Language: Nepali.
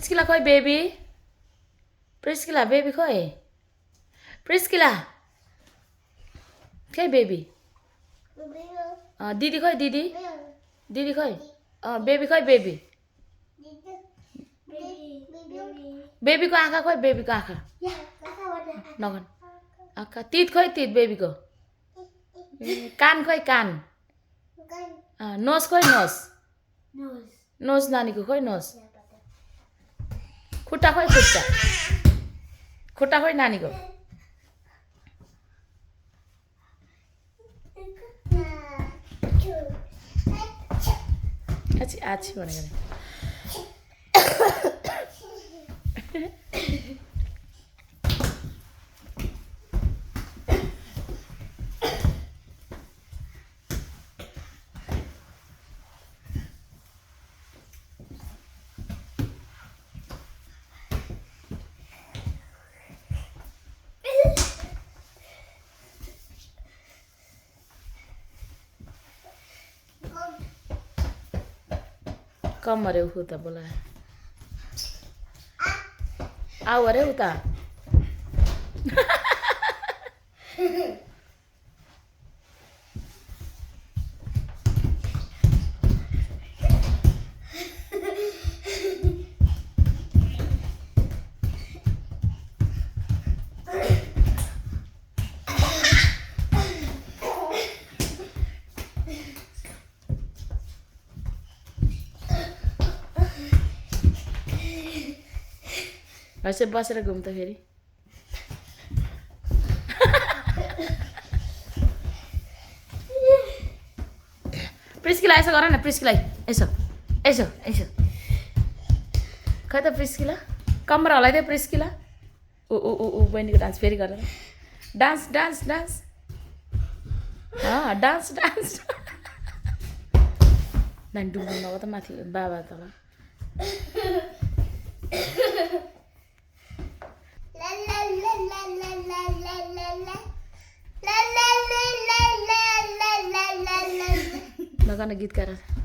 Priscilla खोइ बेबी Priscilla बेबी खोइ Priscilla खोइ बेबी दिदी खोइ दिदी दिदी खोइ बेबी खोइ बेबी बेबीको आँखा खोइ बेबीको आँखा नगन आँखा तित खोइ तित बेबीको कान खोइ कान नोज खोइ नोज नोज नानीको खोइ नोज खुट्टा खोइ खुट्टा खुट्टा खोइ नानीको आछि आछि भनेको कम अरे उता बोला आओ अरे उता वैसे बसेर घुम्दा फेरि प्रिस्किला यसो गर न प्रिस्किला यसो यसो यसो खै त प्रिस्किला कमरा हलाइदियो प्रिस्किला ऊ ऊ ऊ बहिनीको डान्स फेरि गरेर dance dance dance dance dance नानी डुब्नु नभए त माथि बाबा तल लगान गीत गाएर